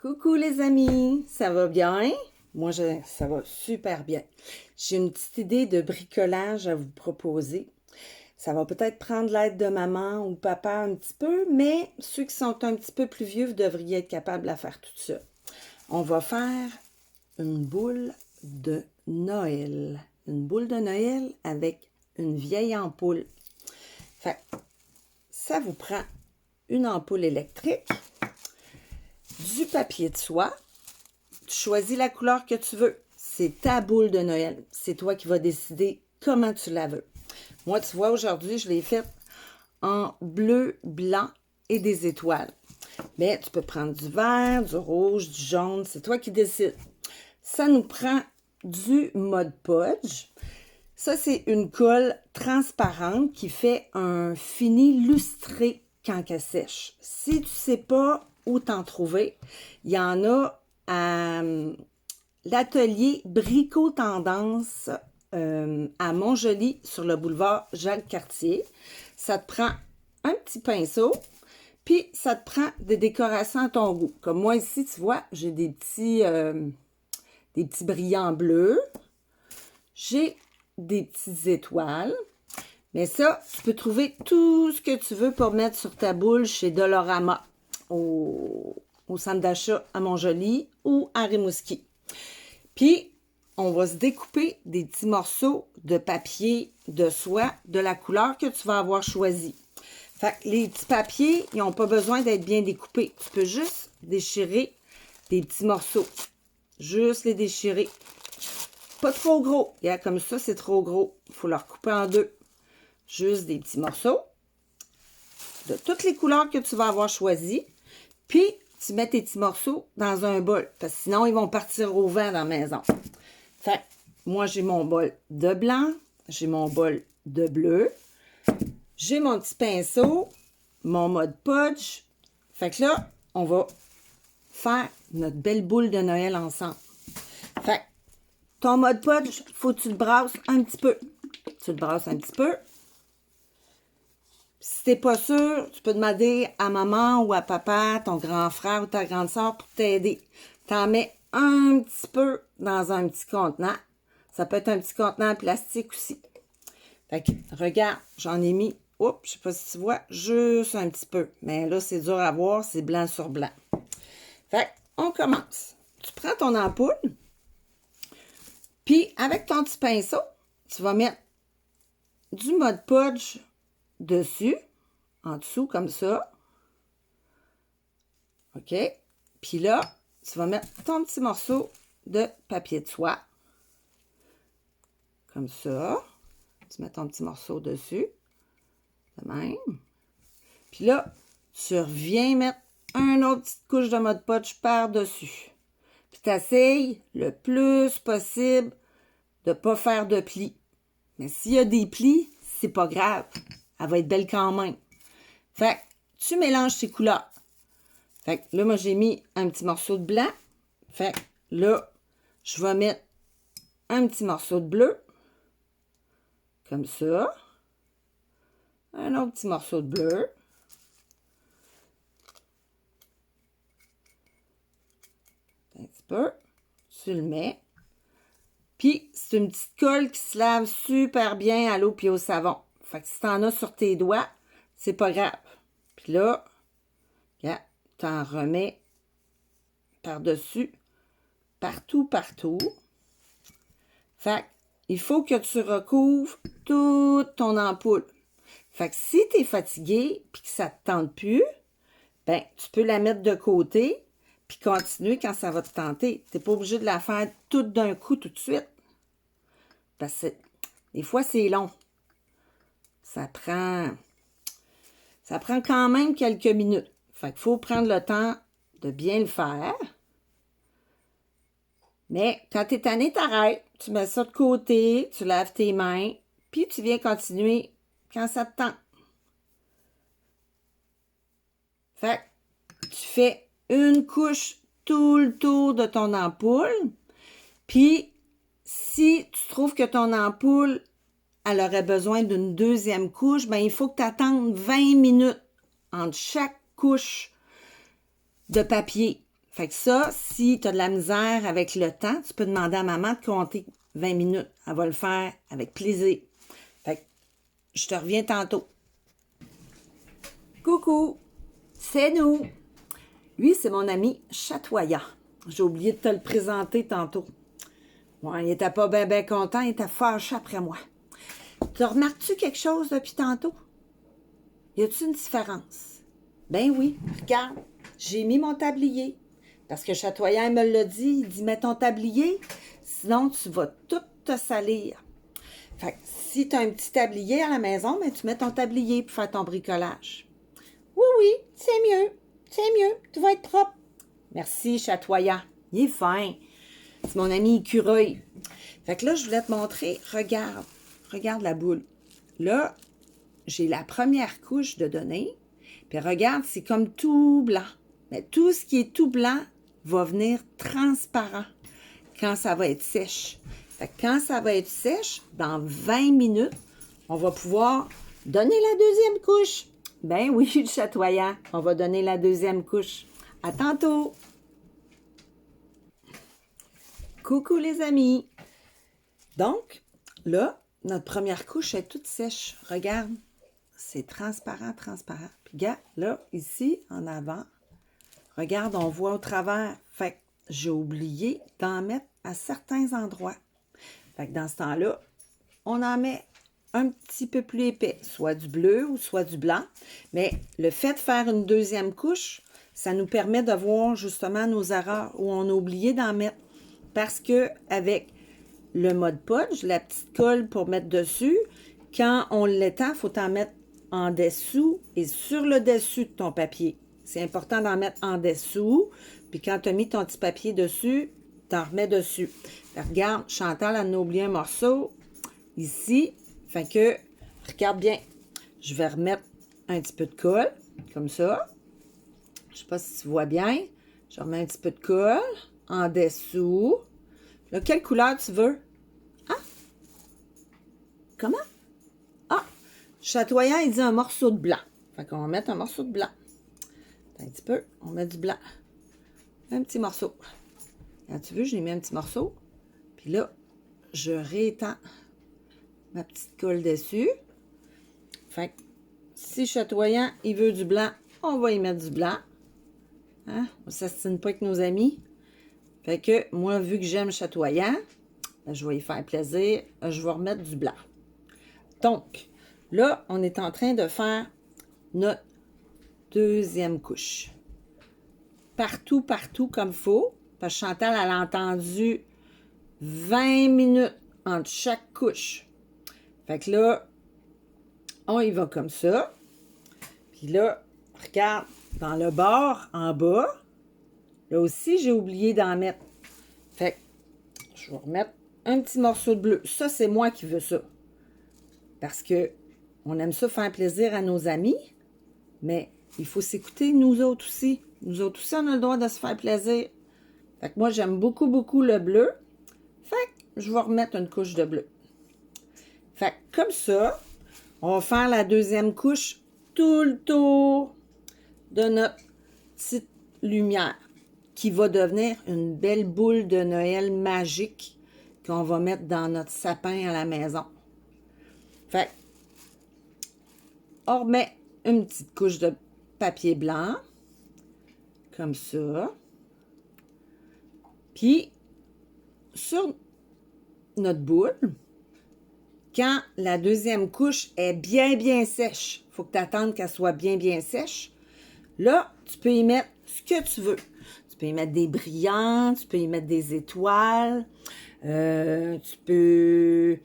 Coucou les amis, ça va bien? Moi, ça va super bien. J'ai une petite idée de bricolage à vous proposer. Ça va peut-être prendre l'aide de maman ou papa un petit peu, mais ceux qui sont un petit peu plus vieux, vous devriez être capables de faire tout ça. On va faire une boule de Noël. Une boule de Noël avec une vieille ampoule. Fait, ça vous prend une ampoule électrique, du papier de soie. Tu choisis la couleur que tu veux. C'est ta boule de Noël. C'est toi qui vas décider comment tu la veux. Moi, tu vois, aujourd'hui, je l'ai faite en bleu, blanc et des étoiles. Mais tu peux prendre du vert, du rouge, du jaune. C'est toi qui décides. Ça nous prend du Mod Podge. Ça, c'est une colle transparente qui fait un fini lustré quand elle sèche. Si tu ne sais pas où t'en trouver, il y en a à l'atelier Bricot Tendance à Montjoly sur le boulevard Jacques-Cartier. Ça te prend un petit pinceau, puis ça te prend des décorations à ton goût. Comme moi ici, tu vois, j'ai des petits brillants bleus. J'ai des petites étoiles. Mais ça, tu peux trouver tout ce que tu veux pour mettre sur ta boule chez Dolorama, au centre d'achat à Montjoly ou à Rimouski. Puis, on va se découper des petits morceaux de papier de soie de la couleur que tu vas avoir choisi. Fait que les petits papiers, ils n'ont pas besoin d'être bien découpés. Tu peux juste déchirer des petits morceaux. Juste les déchirer. Pas trop gros. Yeah, comme ça, c'est trop gros. Il faut le recouper en deux. Juste des petits morceaux de toutes les couleurs que tu vas avoir choisies. Puis, tu mets tes petits morceaux dans un bol. Parce que sinon, ils vont partir au vent dans la maison. Fait moi, j'ai mon bol de blanc. J'ai mon bol de bleu. J'ai mon petit pinceau. Mon Mod Podge. Fait que là, on va faire notre belle boule de Noël ensemble. Fait ton Mod Podge, faut que tu le brasses un petit peu. Tu le brasses un petit peu. Si t'es pas sûr, tu peux demander à maman ou à papa, ton grand frère ou ta grande soeur pour t'aider. T'en mets un petit peu dans un petit contenant. Ça peut être un petit contenant en plastique aussi. Fait que, regarde, j'en ai mis, oups, je sais pas si tu vois, juste un petit peu. Mais là, c'est dur à voir, c'est blanc sur blanc. Fait on commence. Tu prends ton ampoule, puis avec ton petit pinceau, tu vas mettre du Mod Podge dessus, en dessous, comme ça. OK? Puis là, tu vas mettre ton petit morceau de papier de soie. Comme ça. Tu mets ton petit morceau dessus. De même. Puis là, tu reviens mettre une autre petite couche de Mod Podge par-dessus. Puis tu essayes le plus possible de ne pas faire de plis. Mais s'il y a des plis, c'est pas grave. Elle va être belle quand même. Fait que tu mélanges ces couleurs. Fait que là, moi, j'ai mis un petit morceau de blanc. Fait que là, je vais mettre un petit morceau de bleu. Comme ça. Un autre petit morceau de bleu. Un petit peu. Tu le mets. Puis, c'est une petite colle qui se lave super bien à l'eau puis au savon. Fait que si tu en as sur tes doigts, c'est pas grave. Puis là, regarde, tu en remets par-dessus, partout, partout. Fait il faut que tu recouvres toute ton ampoule. Fait que si tu es fatigué puis que ça ne te tente plus, ben tu peux la mettre de côté puis continuer quand ça va te tenter. Tu n'es pas obligé de la faire toute d'un coup tout de suite. Parce que des fois, c'est long. Ça prend quand même quelques minutes. Fait qu'il faut prendre le temps de bien le faire. Mais quand tu es tanné, t'arrêtes. Tu mets ça de côté, tu laves tes mains, puis tu viens continuer quand ça te tente. Fait que tu fais une couche tout le tour de ton ampoule. Puis, si tu trouves que ton ampoule, elle aurait besoin d'une deuxième couche, ben il faut que tu attendes 20 minutes entre chaque couche de papier. Fait que ça, si tu as de la misère avec le temps, tu peux demander à maman de compter 20 minutes. Elle va le faire avec plaisir. Fait que je te reviens tantôt. Coucou, c'est nous. Lui, c'est mon ami Chatoyant. J'ai oublié de te le présenter tantôt. Ouais, il était pas bien content, il était fâché après moi. Tu remarques-tu quelque chose depuis tantôt? Y a-tu une différence? Ben oui, regarde, j'ai mis mon tablier. Parce que Chatoyant me l'a dit, il dit « Mets ton tablier, sinon tu vas tout te salir. » Fait que si tu as un petit tablier à la maison, ben tu mets ton tablier pour faire ton bricolage. Oui, c'est mieux, tout va être propre. Merci, Chatoyant, il est fin. C'est mon ami écureuil. Fait que là, je voulais te montrer, regarde la boule. Là, j'ai la première couche de données, puis regarde, c'est comme tout blanc. Mais tout ce qui est tout blanc va venir transparent quand ça va être sèche. Fait que quand ça va être sèche, dans 20 minutes, on va pouvoir donner la deuxième couche. Ben oui, Chatoyant, on va donner la deuxième couche. À tantôt! Coucou les amis! Donc, là, notre première couche est toute sèche. Regarde, c'est transparent. Puis, regarde, là, ici, en avant, regarde, on voit au travers. Fait que j'ai oublié d'en mettre à certains endroits. Fait que dans ce temps-là, on en met un petit peu plus épais, soit du bleu ou soit du blanc. Mais le fait de faire une deuxième couche, ça nous permet de voir justement nos erreurs où on a oublié d'en mettre. Parce que avec le mode podge, la petite colle pour mettre dessus, quand on l'étend, il faut en mettre en dessous et sur le dessus de ton papier. C'est important d'en mettre en dessous. Puis quand tu as mis ton petit papier dessus, tu en remets dessus. Puis regarde, Chantal en a oublié un morceau ici. Fait que, regarde bien. Je vais remettre un petit peu de colle, comme ça. Je ne sais pas si tu vois bien. Je remets un petit peu de colle en dessous. Là, quelle couleur tu veux? Ah? Comment? Ah! Chatoyant, il dit un morceau de blanc. Fait qu'on va mettre un morceau de blanc. Un petit peu, on met du blanc. Un petit morceau. Quand tu veux, je l'ai mis un petit morceau. Puis là, je réétends ma petite colle dessus. Fait que si Chatoyant, il veut du blanc, on va y mettre du blanc. Hein? On ne s'astine pas avec nos amis. Fait que moi, vu que j'aime Chatoyant, ben, je vais y faire plaisir. Je vais remettre du blanc. Donc, là, on est en train de faire notre deuxième couche. Partout comme il faut. Parce que Chantal, elle a entendu 20 minutes entre chaque couche. Fait que là, on y va comme ça. Puis là, regarde, dans le bord, en bas, là aussi, j'ai oublié d'en mettre. Fait que je vais remettre un petit morceau de bleu. Ça, c'est moi qui veux ça. Parce que on aime ça faire plaisir à nos amis, mais il faut s'écouter, nous autres aussi. Nous autres aussi, on a le droit de se faire plaisir. Fait que moi, j'aime beaucoup le bleu. Fait que je vais remettre une couche de bleu. Fait que comme ça, on va faire la deuxième couche tout le tour de notre petite lumière qui va devenir une belle boule de Noël magique qu'on va mettre dans notre sapin à la maison. Fait on remet une petite couche de papier blanc, comme ça. Puis, sur notre boule, quand la deuxième couche est bien sèche, il faut que tu attendes qu'elle soit bien sèche, là, tu peux y mettre ce que tu veux. Tu peux y mettre des brillants, tu peux y mettre des étoiles, tu peux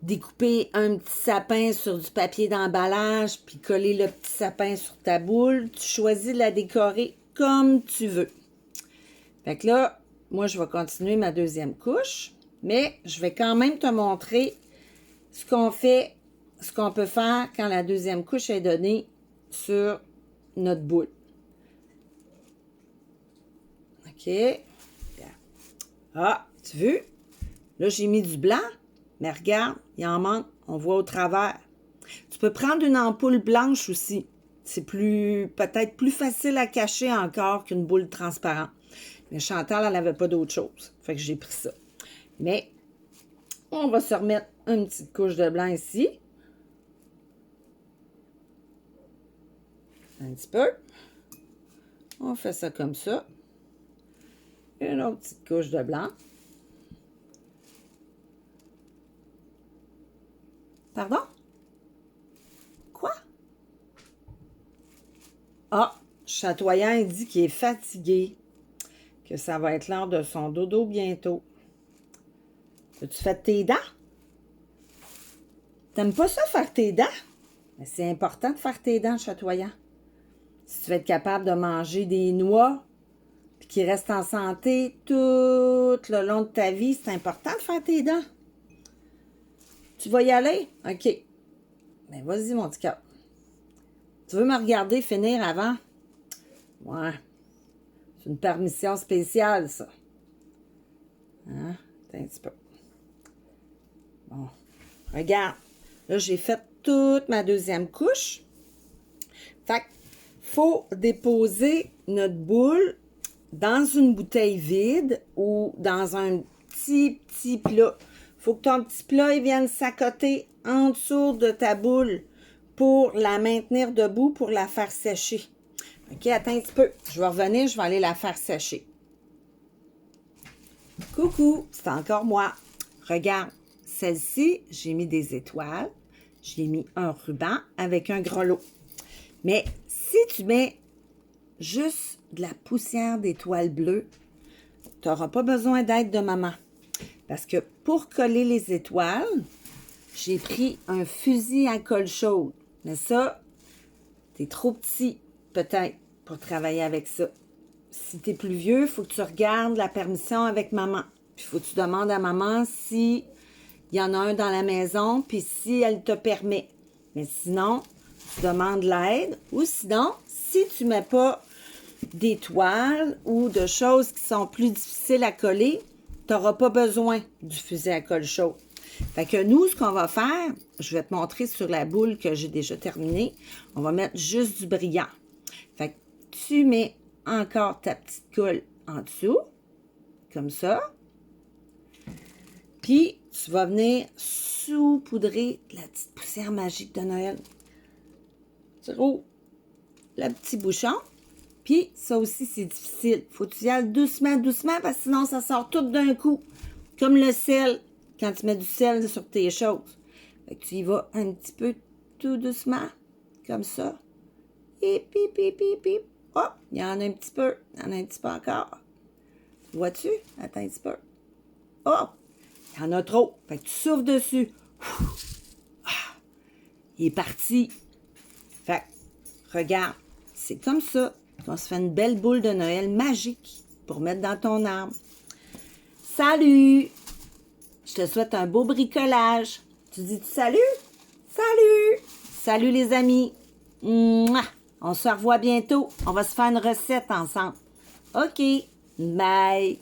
découper un petit sapin sur du papier d'emballage, puis coller le petit sapin sur ta boule. Tu choisis de la décorer comme tu veux. Fait que là, moi, je vais continuer ma deuxième couche, mais je vais quand même te montrer ce qu'on fait, ce qu'on peut faire quand la deuxième couche est donnée sur notre boule. OK. Ah, tu veux? Là, j'ai mis du blanc, mais regarde, il en manque, on voit au travers. Tu peux prendre une ampoule blanche aussi. C'est peut-être plus facile à cacher encore qu'une boule transparente. Mais Chantal, elle n'avait pas d'autre chose. Fait que j'ai pris ça. Mais on va se remettre une petite couche de blanc ici. Un petit peu. On fait ça comme ça. Une autre petite couche de blanc. Pardon? Quoi? Ah, Chatoyant, il dit qu'il est fatigué, que ça va être l'heure de son dodo bientôt. As-tu fait tes dents? T'aimes pas ça, faire tes dents? Mais c'est important de faire tes dents, Chatoyant. Si tu veux être capable de manger des noix, puis qu'ils restent en santé tout le long de ta vie, c'est important de faire tes dents. Tu vas y aller? OK. Ben, vas-y, mon petit cœur. Tu veux me regarder finir avant? Ouais. C'est une permission spéciale, ça. Hein? Attends un petit peu. Bon. Regarde. Là, j'ai fait toute ma deuxième couche. Fait qu'il faut déposer notre boule dans une bouteille vide ou dans un petit plat. Faut que ton petit plat il vienne s'accoter en dessous de ta boule pour la maintenir debout, pour la faire sécher. OK, attends un petit peu. Je vais revenir, je vais aller la faire sécher. Coucou, c'est encore moi. Regarde, celle-ci, j'ai mis des étoiles. J'ai mis un ruban avec un grelot. Mais si tu mets juste de la poussière d'étoiles bleues, tu n'auras pas besoin d'aide de maman. Parce que pour coller les étoiles, j'ai pris un fusil à colle chaude. Mais ça, t'es trop petit, peut-être, pour travailler avec ça. Si t'es plus vieux, il faut que tu regardes la permission avec maman. Puis il faut que tu demandes à maman si il y en a un dans la maison, puis si elle te permet. Mais sinon, tu demandes l'aide. Ou sinon, si tu ne mets pas d'étoiles ou de choses qui sont plus difficiles à coller, tu n'auras pas besoin du fusil à colle chaude. Fait que nous, ce qu'on va faire, je vais te montrer sur la boule que j'ai déjà terminée. On va mettre juste du brillant. Fait que tu mets encore ta petite colle en dessous, comme ça. Puis, tu vas venir saupoudrer de la petite poussière magique de Noël. Tu roules le petit bouchon. Puis, ça aussi, c'est difficile. Faut que tu y ailles doucement, doucement, parce que sinon, ça sort tout d'un coup. Comme le sel, quand tu mets du sel sur tes choses. Fait que tu y vas un petit peu tout doucement, comme ça. Et pip, pip, pip, pip. Oh, il y en a un petit peu. Il y en a un petit peu encore. Vois-tu? Attends un petit peu. Oh, il y en a trop. Fait que tu souffles dessus. Ah, il est parti. Fait que, regarde, c'est comme ça qu'on se fait une belle boule de Noël magique pour mettre dans ton arbre. Salut! Je te souhaite un beau bricolage. Tu dis-tu salut? Salut! Salut les amis! Mouah! On se revoit bientôt. On va se faire une recette ensemble. OK. Bye!